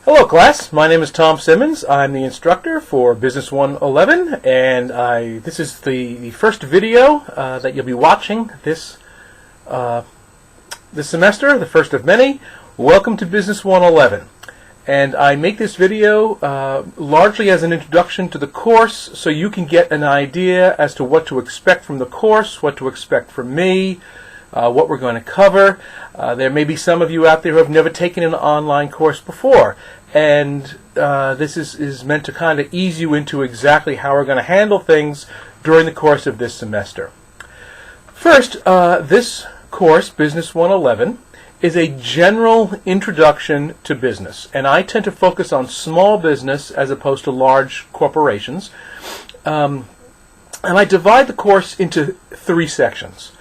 Hello class, my name is Tom Simmons. I'm the instructor for Business 111 and this is the first video that you'll be watching this semester, the first of many. Welcome to Business 111. And I make this video largely as an introduction to the course so you can get an idea as to what to expect from the course, what to expect from me, what we're going to cover. There may be some of you out there who have never taken an online course before, and this is meant to kind of ease you into exactly how we're going to handle things during the course of this semester. First, this course, Business 111, is a general introduction to business, and I tend to focus on small business as opposed to large corporations. And I divide the course into three sections.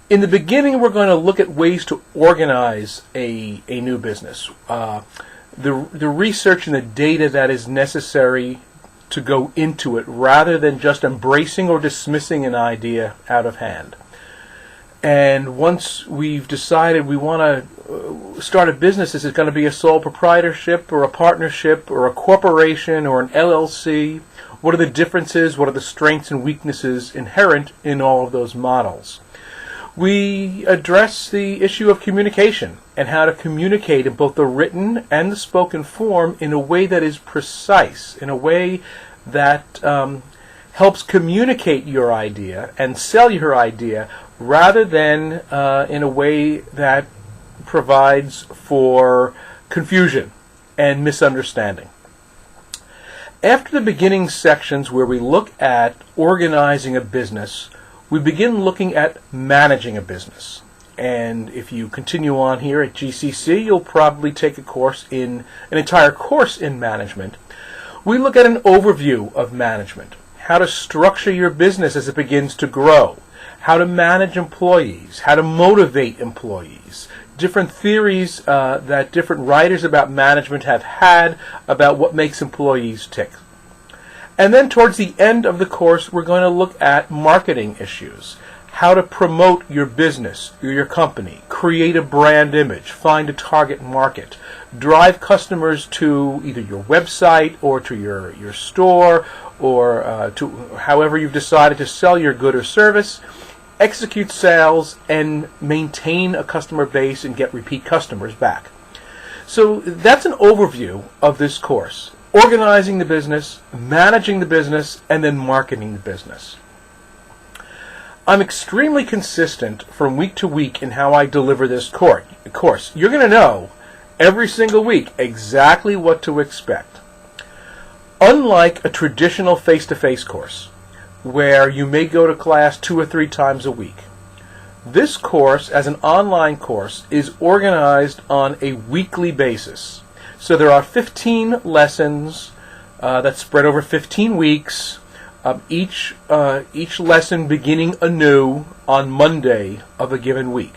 In the beginning, we're going to look at ways to organize a new business, the research and the data that is necessary to go into it, rather than just embracing or dismissing an idea out of hand. And once we've decided we want to start a business, is it going to be a sole proprietorship or a partnership or a corporation or an LLC? What are the differences? What are the strengths and weaknesses inherent in all of those models? We address the issue of communication and how to communicate in both the written and the spoken form in a way that is precise, in a way that helps communicate your idea and sell your idea, rather than in a way that provides for confusion and misunderstanding. After the beginning sections where we look at organizing a business, we begin looking at managing a business. And if you continue on here at GCC, you'll probably take an entire course in management. We look at an overview of management, how to structure your business as it begins to grow, how to manage employees, how to motivate employees, different theories that different writers about management have had about what makes employees tick. And then towards the end of the course, we're going to look at marketing issues, how to promote your business, your company, create a brand image, find a target market, drive customers to either your website or to your store, or to however you've decided to sell your good or service, execute sales, and maintain a customer base and get repeat customers back. So that's an overview of this course. Organizing the business, managing the business, and then marketing the business. I'm extremely consistent from week to week in how I deliver this course. You're going to know every single week exactly what to expect. Unlike a traditional face-to-face course, where you may go to class 2 or 3 times a week, this course, as an online course, is organized on a weekly basis. So there are 15 lessons that spread over 15 weeks, each lesson beginning anew on Monday of a given week.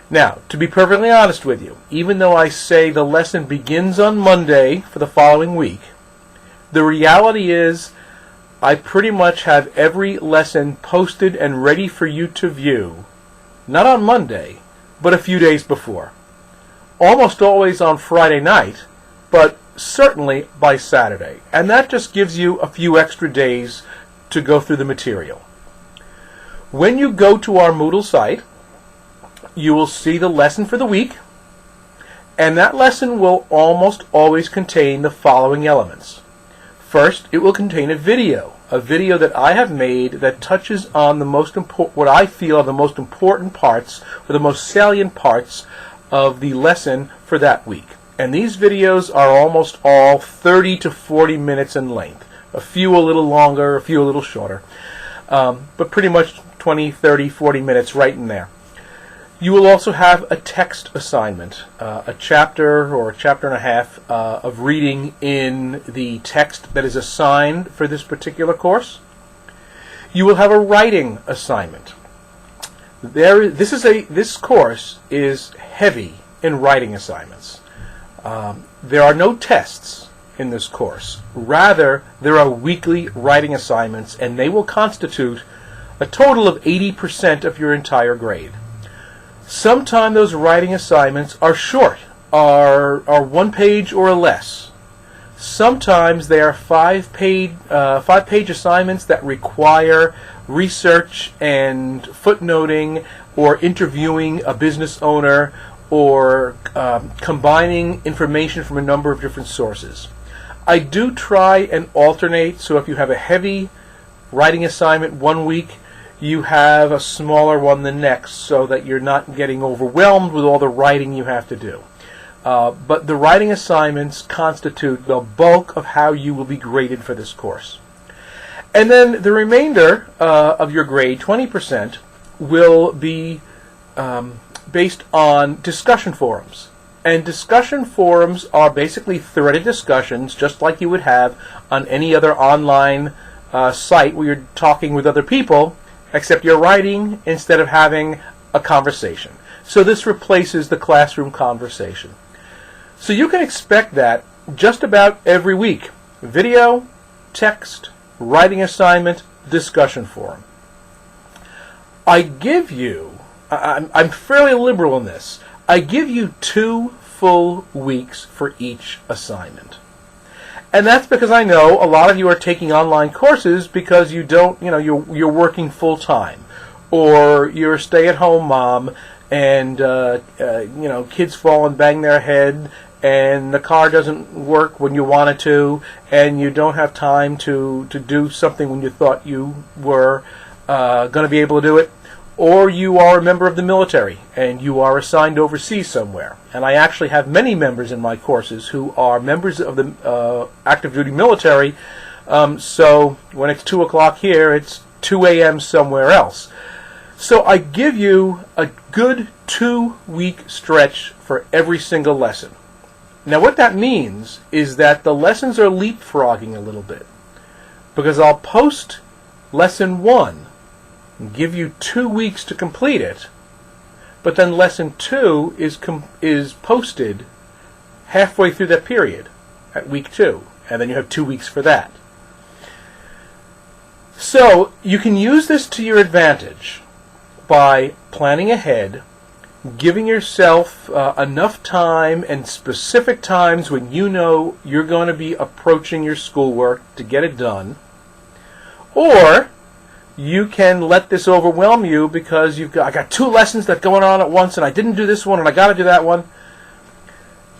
Now, to be perfectly honest with you, even though I say the lesson begins on Monday for the following week, the reality is I pretty much have every lesson posted and ready for you to view, not on Monday, but a few days before. Almost always on Friday night, but certainly by Saturday. And that just gives you a few extra days to go through the material. When you go to our Moodle site, you will see the lesson for the week, and that lesson will almost always contain the following elements. First, it will contain a video that I have made that touches on what I feel are the most important parts, or the most salient parts of the lesson for that week. And these videos are almost all 30 to 40 minutes in length. A few a little longer, a few a little shorter. But pretty much 20, 30, 40 minutes right in there. You will also have a text assignment, a chapter or a chapter and a half of reading in the text that is assigned for this particular course. You will have a writing assignment. This course is heavy in writing assignments. There are no tests in this course. Rather, there are weekly writing assignments, and they will constitute a total of 80% of your entire grade. Sometimes those writing assignments are short, are 1 page or less. Sometimes they are 5-page assignments that require research and footnoting or interviewing a business owner or combining information from a number of different sources. I do try and alternate, so if you have a heavy writing assignment one week, you have a smaller one the next, so that you're not getting overwhelmed with all the writing you have to do. But the writing assignments constitute the bulk of how you will be graded for this course. And then the remainder of your grade, 20%, will be based on discussion forums. And discussion forums are basically threaded discussions, just like you would have on any other online site where you're talking with other people, except you're writing instead of having a conversation. So this replaces the classroom conversation. So you can expect that just about every week. Video, text, writing assignment, discussion forum. I give you, I'm fairly liberal in this, I give you 2 full weeks for each assignment. And that's because I know a lot of you are taking online courses because you don't, you're working full time, or you're a stay-at-home mom, and kids fall and bang their head, and the car doesn't work when you want it to, and you don't have time to do something when you thought you were going to be able to do it, or you are a member of the military and you are assigned overseas somewhere. And I actually have many members in my courses who are members of the active duty military, so when it's 2 o'clock here, it's 2 a.m. somewhere else. So I give you a good 2-week stretch for every single lesson. Now what that means is that the lessons are leapfrogging a little bit, because I'll post lesson 1 and give you 2 weeks to complete it, but then lesson 2 is posted halfway through that period at week 2, and then you have 2 weeks for that. So you can use this to your advantage by planning ahead, giving yourself enough time and specific times when you know you're going to be approaching your schoolwork to get it done. Or you can let this overwhelm you because I got 2 lessons that are going on at once, and I didn't do this one and I got to do that one.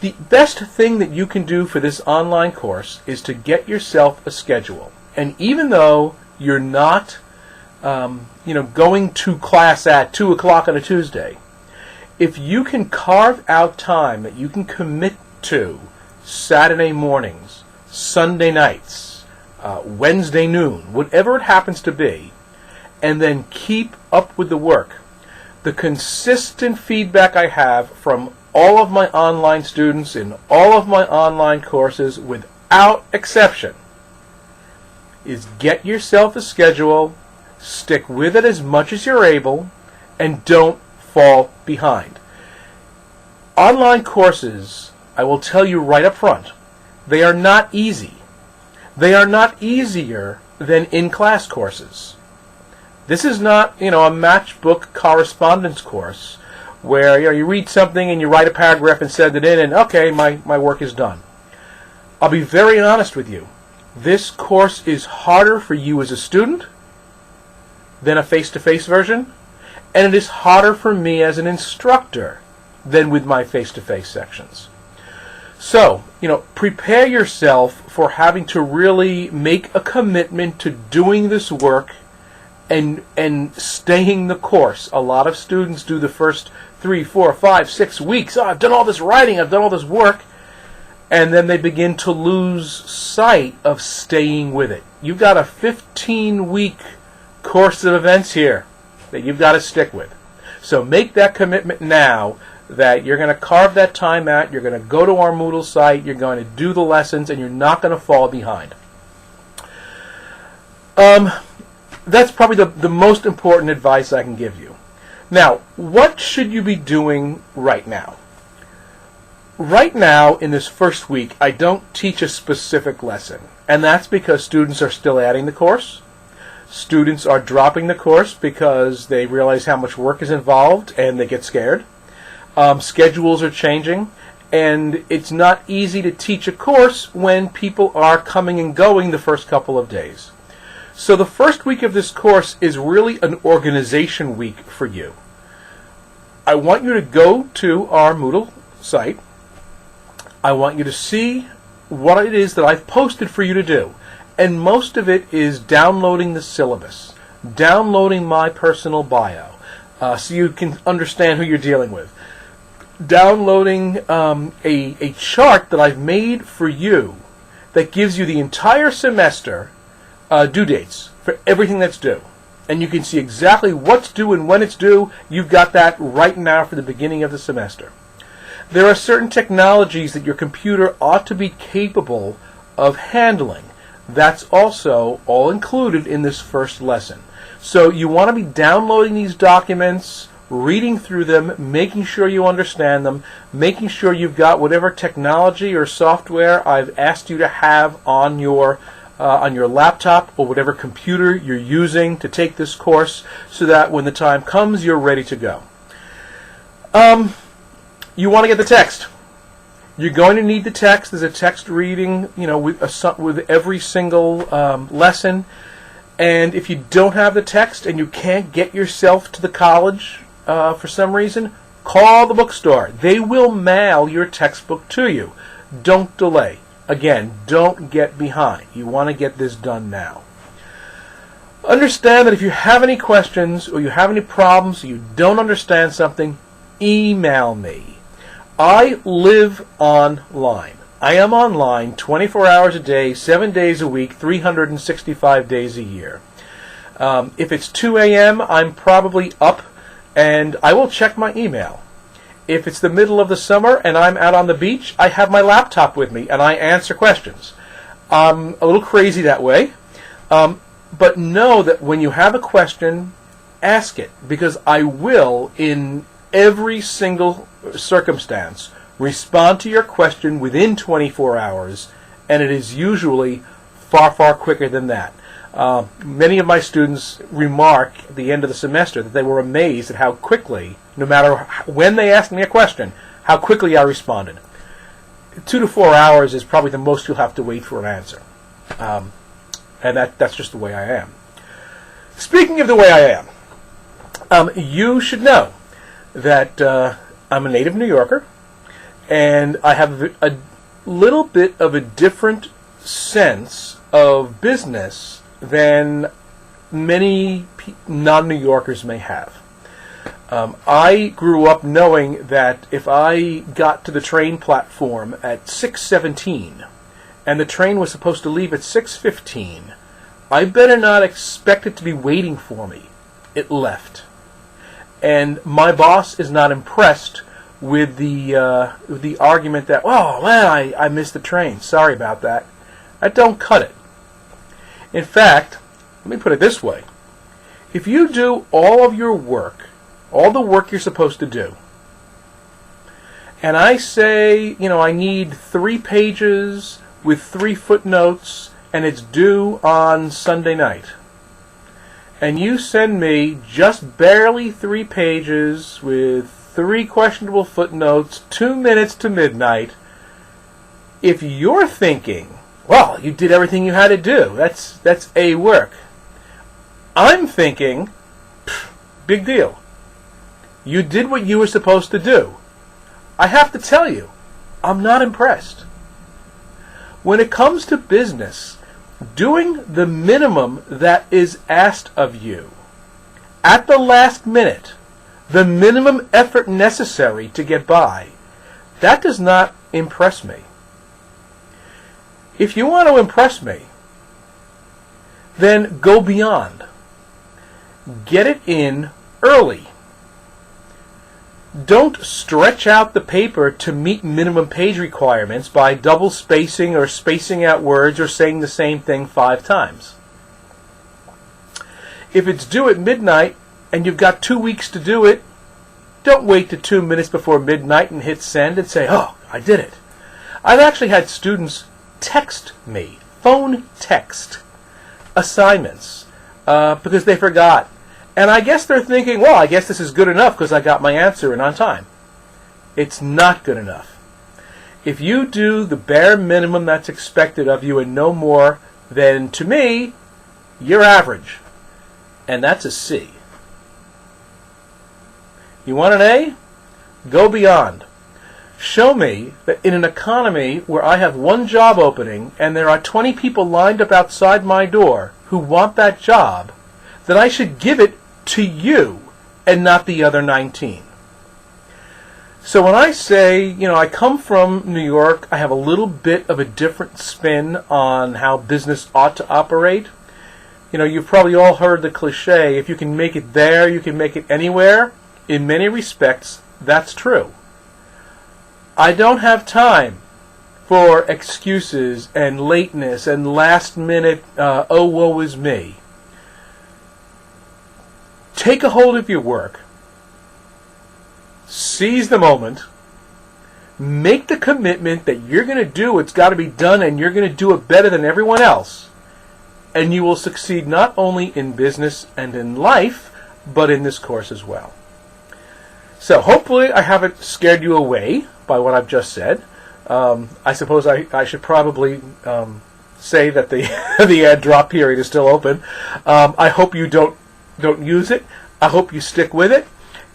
The best thing that you can do for this online course is to get yourself a schedule. And even though you're not going to class at 2 o'clock on a Tuesday, if you can carve out time that you can commit to Saturday mornings, Sunday nights, Wednesday noon, whatever it happens to be, and then keep up with the work, the consistent feedback I have from all of my online students in all of my online courses, without exception, is get yourself a schedule, stick with it as much as you're able, and don't fall behind. Online courses, I will tell you right up front, they are not easy. They are not easier than in-class courses. This is not, a matchbook correspondence course where you read something and you write a paragraph and send it in and okay, my work is done. I'll be very honest with you. This course is harder for you as a student than a face-to-face version, and it is harder for me as an instructor than with my face-to-face sections. So, prepare yourself for having to really make a commitment to doing this work and staying the course. A lot of students do the first 3, 4, 5, 6 weeks. I've done all this writing, I've done all this work, and then they begin to lose sight of staying with it. You've got a 15-week course of events here that you've got to stick with. So make that commitment now that you're going to carve that time out, you're going to go to our Moodle site, you're going to do the lessons, and you're not going to fall behind. That's probably the most important advice I can give you. Now, what should you be doing right now? Right now, in this first week, I don't teach a specific lesson, and that's because students are still adding the course. Students are dropping the course because they realize how much work is involved and they get scared. Schedules are changing, And it's not easy to teach a course when people are coming and going the first couple of days. So the first week of this course is really an organization week for you. I want you to go to our Moodle site. I want you to see what it is that I've posted for you to do. And most of it is downloading the syllabus, downloading my personal bio, so you can understand who you're dealing with. Downloading a chart that I've made for you that gives you the entire semester due dates for everything that's due. And you can see exactly what's due and when it's due. You've got that right now for the beginning of the semester. There are certain technologies that your computer ought to be capable of handling. That's also all included in this first lesson. So you want to be downloading these documents, reading through them, making sure you understand them, making sure you've got whatever technology or software I've asked you to have on your laptop or whatever computer you're using to take this course, so that when the time comes, you're ready to go. You want to get the text. You're going to need the text. There's a text reading, with every single lesson. And if you don't have the text and you can't get yourself to the college for some reason, call the bookstore. They will mail your textbook to you. Don't delay. Again, don't get behind. You want to get this done now. Understand that if you have any questions or you have any problems or you don't understand something, email me. I live online. I am online 24 hours a day, 7 days a week, 365 days a year. If it's 2 a.m., I'm probably up, and I will check my email. If it's the middle of the summer and I'm out on the beach, I have my laptop with me, and I answer questions. I'm a little crazy that way, but know that when you have a question, ask it, because I will, in every single circumstance, respond to your question within 24 hours, and it is usually far, far quicker than that. Many of my students remark at the end of the semester that they were amazed at how quickly, no matter when they asked me a question, how quickly I responded. 2 to 4 hours is probably the most you'll have to wait for an answer. And that's just the way I am. Speaking of the way I am, you should know that I'm a native New Yorker, and I have a little bit of a different sense of business than many non-New Yorkers may have. I grew up knowing that if I got to the train platform at 6:17 and the train was supposed to leave at 6:15, I better not expect it to be waiting for me. It left. And my boss is not impressed with the argument that, I missed the train. Sorry about that. That don't cut it. In fact, let me put it this way. If you do all of your work, all the work you're supposed to do, and I say, I need 3 pages with 3 footnotes, and it's due on Sunday night, and you send me just barely 3 pages with 3 questionable footnotes, 2 minutes to midnight, if you're thinking, well, you did everything you had to do, that's A work, I'm thinking, big deal. You did what you were supposed to do. I have to tell you, I'm not impressed. When it comes to business, doing the minimum that is asked of you at the last minute, the minimum effort necessary to get by, that does not impress me. If you want to impress me, then go beyond. Get it in early. Don't stretch out the paper to meet minimum page requirements by double spacing or spacing out words or saying the same thing 5 times. If it's due at midnight and you've got 2 weeks to do it, don't wait to 2 minutes before midnight and hit send and say, oh, I did it. I've actually had students text me, phone text, assignments because they forgot. And I guess they're thinking, well, I guess this is good enough because I got my answer in on time. It's not good enough. If you do the bare minimum that's expected of you and no more, then to me, you're average. And that's a C. You want an A? Go beyond. Show me that in an economy where I have one job opening and there are 20 people lined up outside my door who want that job, that I should give it to you and not the other 19. So when I say, I come from New York, I have a little bit of a different spin on how business ought to operate. You've probably all heard the cliche, if you can make it there, you can make it anywhere. In many respects, that's true. I don't have time for excuses and lateness and last minute, oh, woe is me. Take a hold of your work. Seize the moment. Make the commitment that you're going to do what's got to be done and you're going to do it better than everyone else. And you will succeed not only in business and in life, but in this course as well. So hopefully I haven't scared you away by what I've just said. I suppose I should probably say that the the ad drop period is still open. I hope you don't use it. I hope you stick with it.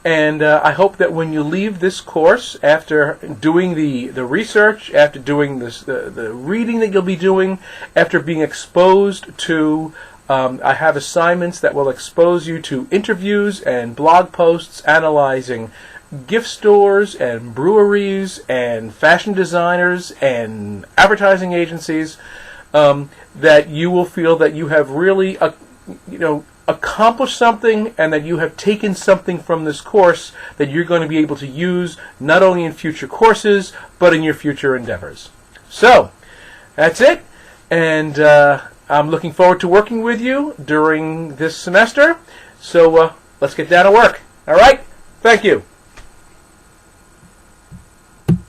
And I hope that when you leave this course, after doing the research, after doing the reading that you'll be doing, after being exposed to, I have assignments that will expose you to interviews and blog posts analyzing gift stores and breweries and fashion designers and advertising agencies, that you will feel that you have really, accomplished something and that you have taken something from this course that you're going to be able to use not only in future courses but in your future endeavors. So, that's it. And I'm looking forward to working with you during this semester. So let's get down to work. All right? Thank you.